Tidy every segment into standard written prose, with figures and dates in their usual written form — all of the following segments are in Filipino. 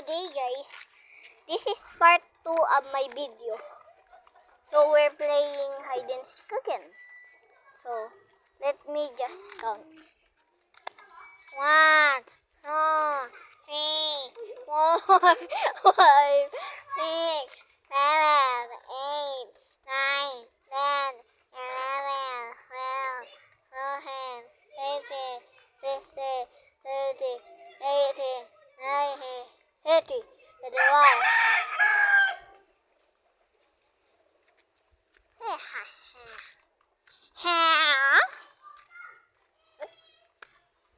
today guys, this is part 2 of my video. So we're playing hide and seek again. So let me just count. 1, 2, 3, 4, 5, 6, 7, 8, 9, 10, 11, 12, 13, 14, 15, 16, 18, 19, 20, 21.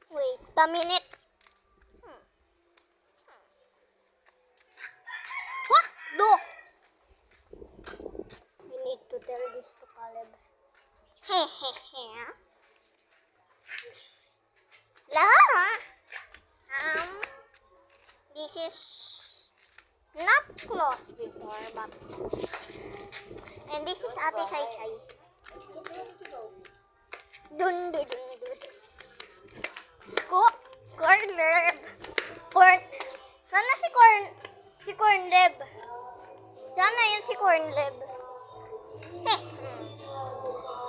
Wait a minute. What? No. We need to tell this to Caleb. Laura, this is not closed before, but and this is Ate Saysay. Dun. Cornleb. Sana si Cornleb. Sana yun si Cornleb.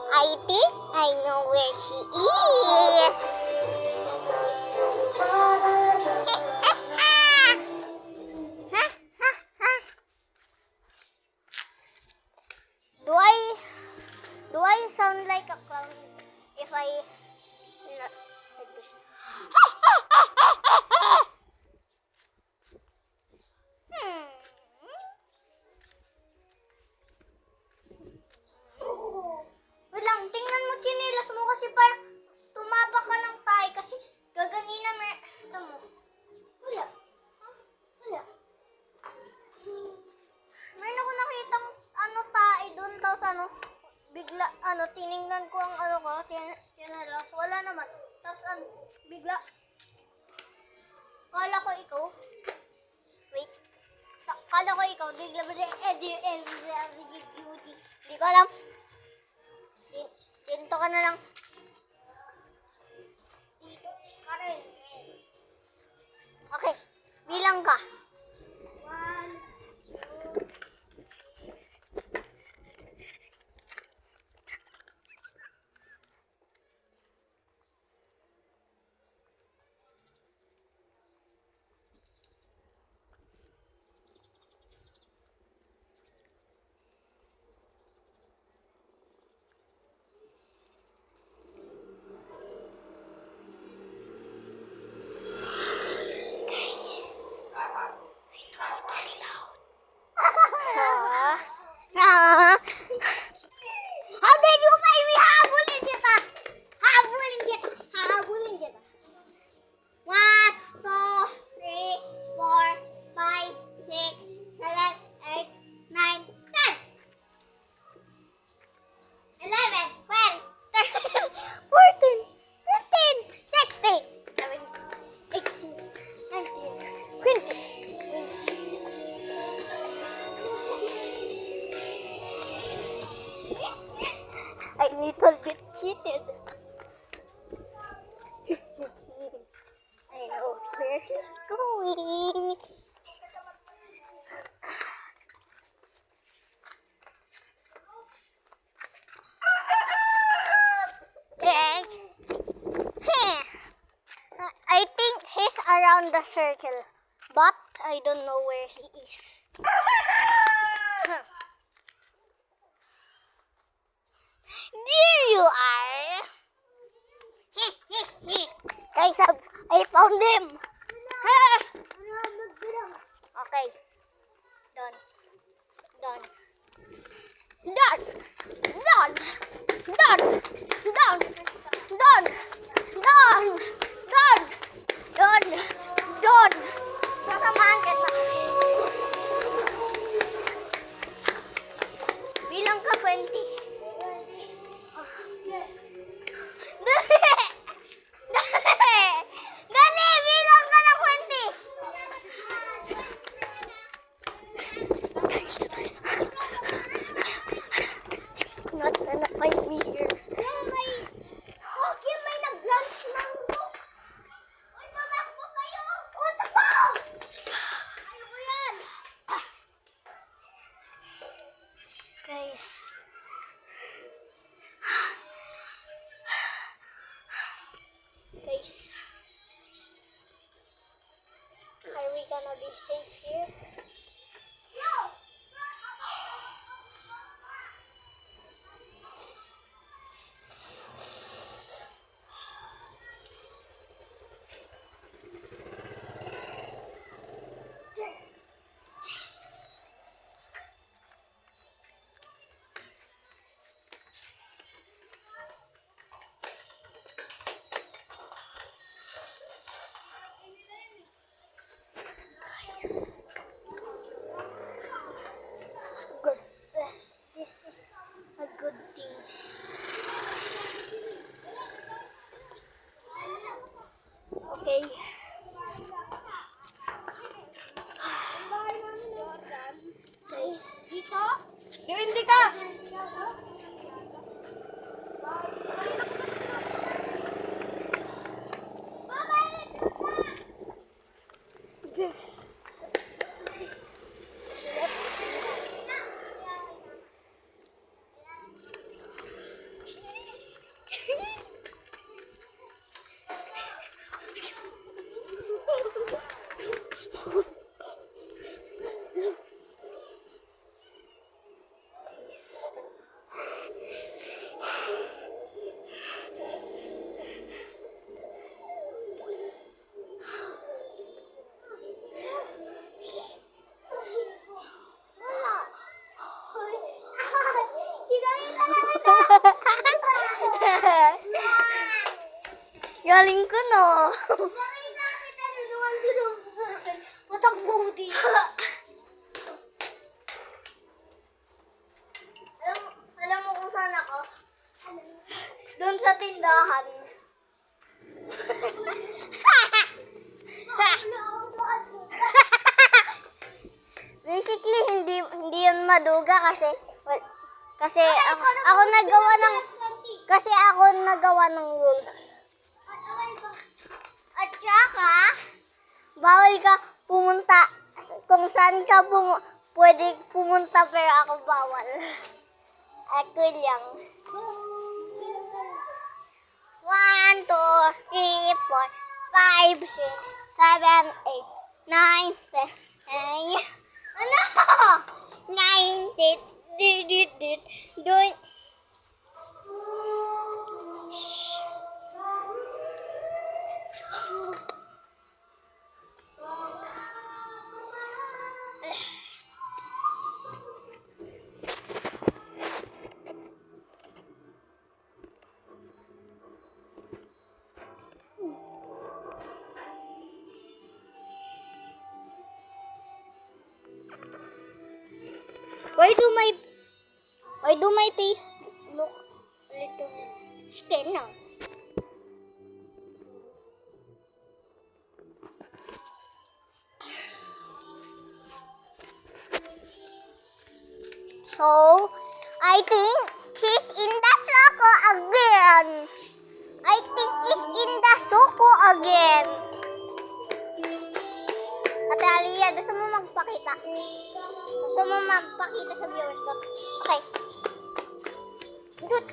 I think I know where she is. Do I sound like a clown if I like this? Wait lang, tingnan mo chinilas mo kasi parang tumapa ka ng tayo kasi gaganina ito mo. Wala. Mayroon ako nakitang tayo doon, tapos bigla, tiningnan ko ang ko, chinilas, wala naman. Tapos bigla, kala ko ikaw, wait, kala ko ikaw, bigla, di ko alam. Dito ka na lang. Okay, bilang ka. 1, 2. How did you find me? Habulin kita. 1, 2, 3, 4, 5, 6, 7, 8, 9, 10, 11, 12, 13, 14, 15, 16, 17, 18, 19, 20. I little bit cheated. I know where he's going. I think he's around the circle, but I don't know where he is. There you are! Guys, I found him! Okay. Done. Sasamahan kita. Bilang ka 20. Dali, bilang ka ng 20. we gonna be safe here? Good. This is a good thing. Okay. Guys. Dito? Hindi ka! This. Galing ko, no? Matakbo dito. Alam mo kung saan ako? Doon sa tindahan. Basically, hindi yun maduga kasi ako nagawa ng rules. At saka, bawal ka pumunta kung saan ka pwede pumunta pero ako bawal. Ako lang. 1, 2, 3, 4, 5, 6, 7, 8, 9, 10, ano? 9, 10, doon. Why do my face look a little skin now? So, I think he's in the Soko again. I think he's in the Soko again. Ate Aliyah, gusto mo magpakita? Gusto mo magpakita sa viewers ko? Okay. Good.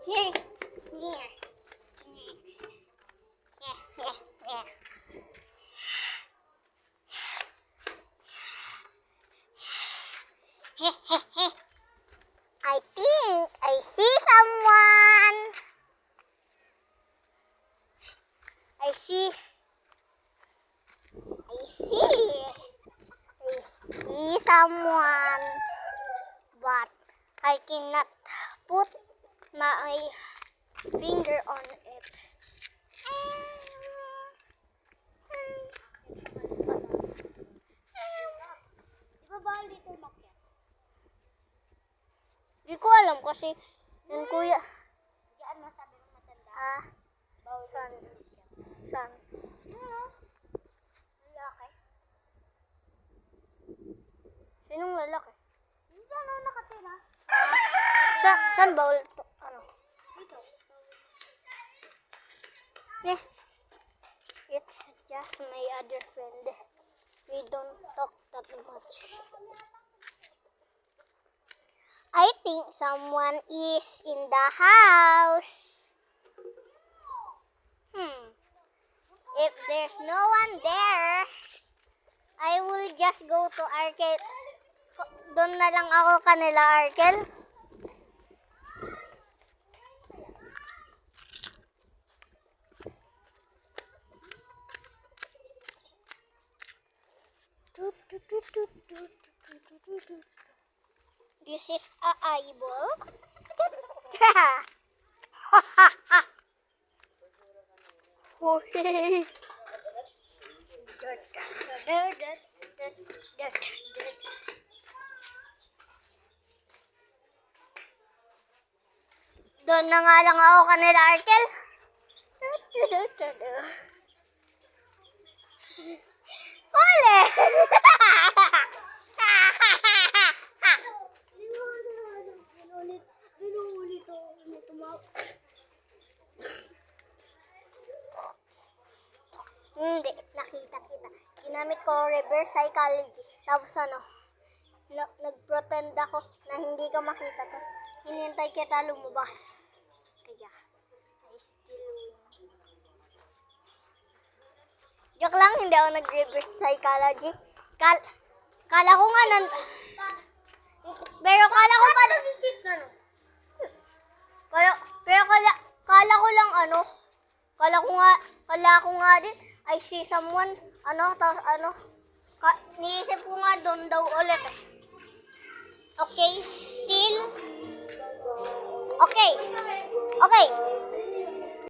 Hey. I think I see someone. I see someone, but I cannot put my finger on it. Ibabawal dito makyat. Di ko alam kasi yung kuya. Diyan mo sabi ng matanda. Bawal saan? Saan? Lalaki. Sinong lalaki? Diyan na nakatira. Saan bawal? Ano? Dito. It's just my other friend. We don't talk that much. I think someone is in the house. there's no one there, I will just go to Arkel. Doon na lang ako kanila, Arkel. This is a eyeball. Okay. Doon na nga lang ako kanila, Arkel. Ole! Hindi, nakita kita. Ginamit ko reverse psychology. Tapos nag-pretend ako na hindi ka makita. Tapos hinintay kita lumabas. Kaya, I still win. Joke lang, hindi ako nag-reverse psychology. Kala ko nga pero kala ko pa kala ko lang kala ko nga din I see someone niisip ko nga doon daw ulit eh. Okay, still okay